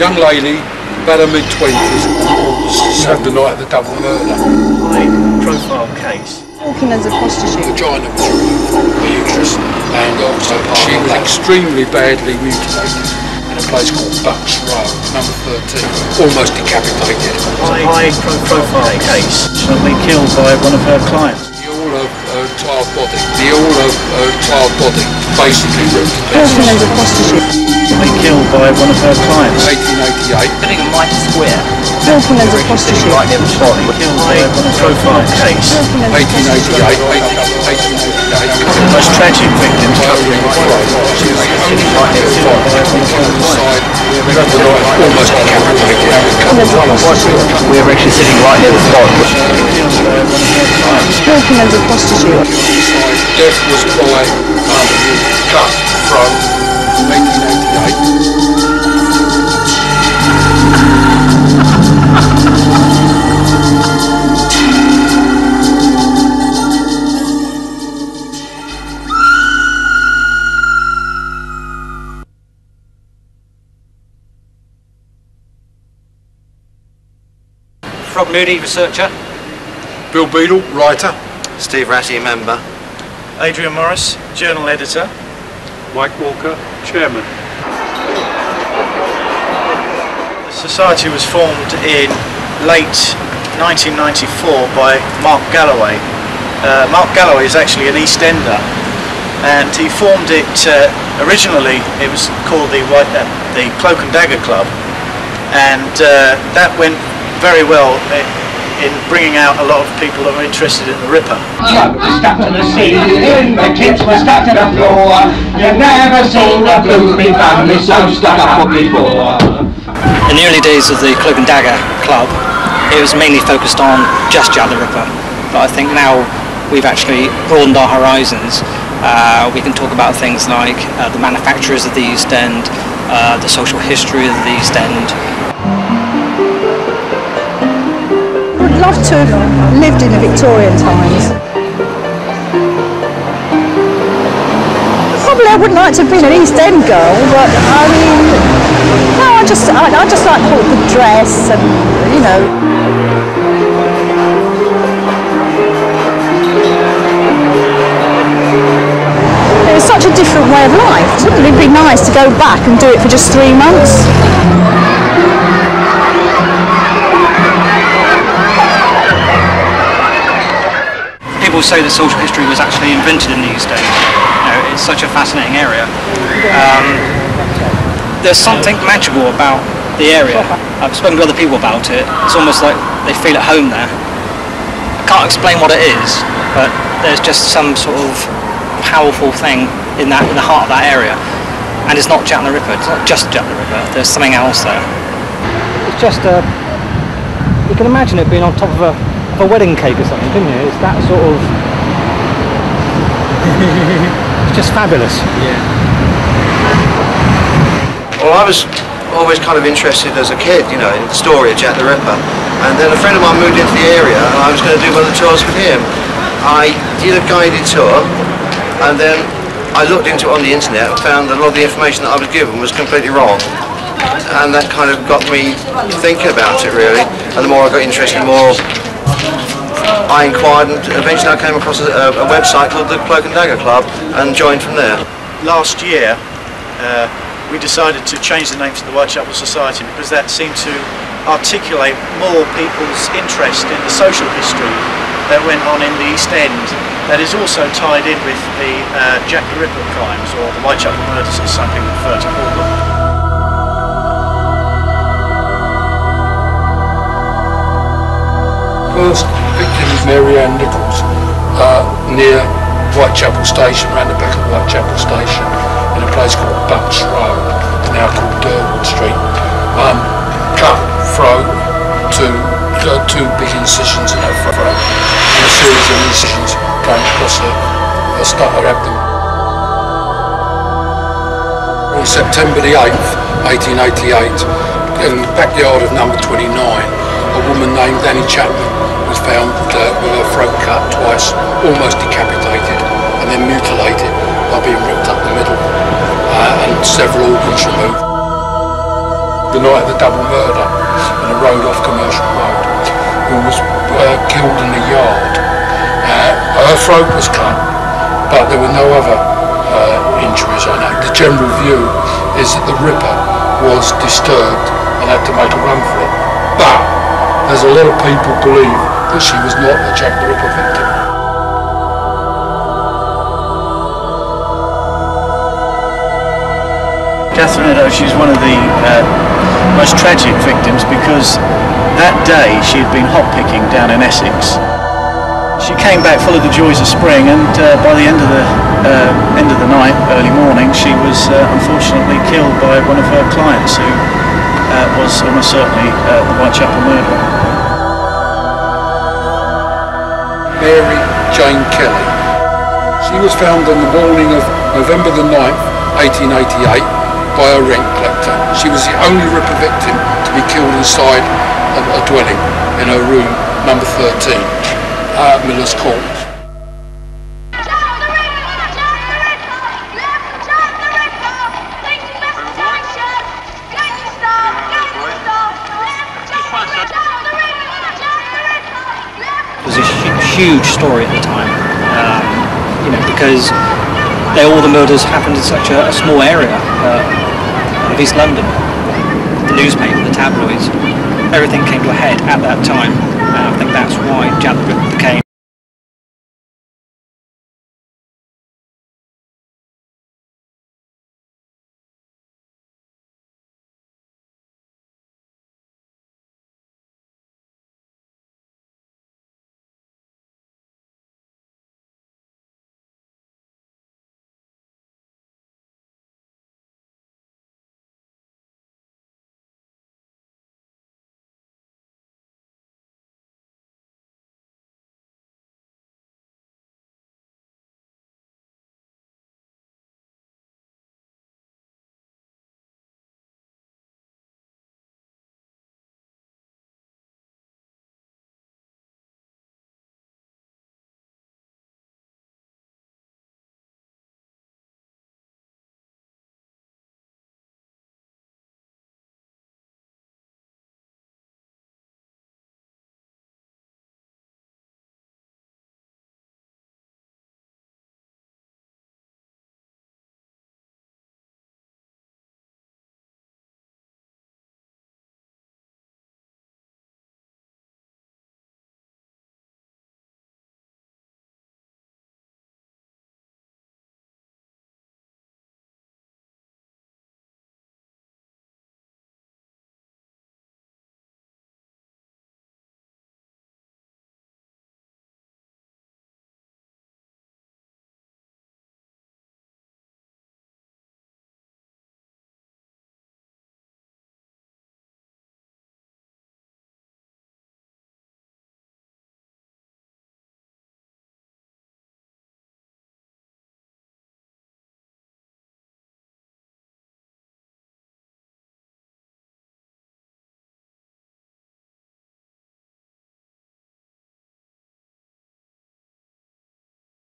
Young lady, about her mid-20s, served the night of the double murder. High-profile case. Walking as a prostitute. Vagina was removed, the uterus, and also she was extremely badly mutilated in a place called Bucks Row, number 13, almost decapitated. High-profile case, suddenly killed by one of her clients. The all of her entire body basically ripped to pieces. Walking as a prostitute. Killed by one of her clients. 1888. Living in White Square. Walking as a prostitute. Right near the spot. Killed by one of profile case. 1888. Most tragic victims. Sitting right near the spot. Almost decapitated. We're actually sitting right near the spot. Walking as a prostitute. Death was by cut from 1888. Frog Moody, researcher. Bill Beadle, writer. Steve Ratty, member. Adrian Morris, journal editor. Mike Walker, chairman. The society was formed in late 1994 by Mark Galloway. Mark Galloway is actually an East Ender, and he formed it originally. It was called the Cloak and Dagger Club, and that went very well in bringing out a lot of people that were interested in the Ripper. Chuck was stuck to the ceiling, the kids were stuck to the floor. You've never seen a blooming family so stuck up before. In the early days of the Cloak and Dagger Club, it was mainly focused on just Jack the Ripper. But I think now we've actually broadened our horizons. We can talk about things like the manufacturers of the East End, the social history of the East End. I'd love to have lived in the Victorian times. Probably I wouldn't like to have been an East End girl, but I mean, no, I just like the dress and, you know. It was such a different way of life. Wouldn't it be nice to go back and do it for just 3 months? People say that social history was actually invented in the East End. You know, it's such a fascinating area. There's something magical about the area. I've spoken to other people about it. It's almost like they feel at home there. I can't explain what it is, but there's just some sort of powerful thing in the heart of that area. And it's not Jack the Ripper. It's not just Jack the Ripper. There's something else there. It's just you can imagine it being on top of a wedding cake or something, couldn't you? It's that sort of... it's just fabulous. Yeah. Well, I was always kind of interested as a kid, you know, in the story of Jack the Ripper. And then a friend of mine moved into the area and I was going to do one of the tours with him. I did a guided tour and then I looked into it on the internet and found that a lot of the information that I was given was completely wrong. And that kind of got me thinking about it, really. And the more I got interested, the more I inquired, and eventually I came across a website called the Cloak and Dagger Club and joined from there. Last year we decided to change the name to the Whitechapel Society because that seemed to articulate more people's interest in the social history that went on in the East End that is also tied in with the Jack the Ripper crimes, or the Whitechapel murders as some people prefer to call them. First victim was Mary Ann Nichols, near Whitechapel Station, around the back of Whitechapel Station, in a place called Bucks Row, now called Durwood Street. Cut throat, two big incisions in her throat, and a series of incisions going across her stuttered abdomen. On September the 8th, 1888, in the backyard of number 29, a woman named Annie Chapman was found with her throat cut twice, almost decapitated, and then mutilated by being ripped up the middle, and several organs removed. the night of the double murder in a road off Commercial Road, who was killed in the yard. Her throat was cut, but there were no other injuries on her. The general view is that the Ripper was disturbed and had to make a run for it. But there's a lot of people believe that she was not a Jack the Ripper victim. Catherine Eddowes, she's one of the most tragic victims because that day she had been hop picking down in Essex. She came back full of the joys of spring, and by the end of the night, early morning, she was unfortunately killed by one of her clients, who was almost certainly the Whitechapel murderer. Mary Jane Kelly. She was found on the morning of November the 9th, 1888, by a rent collector. She was the only Ripper victim to be killed inside a dwelling in her room, number 13. Miller's Court. It was a huge story at the time, you know, because all the murders happened in such a small area of East London. The newspaper, the tabloids, everything came to a head at that time. And I think that's why Jack the Ripper became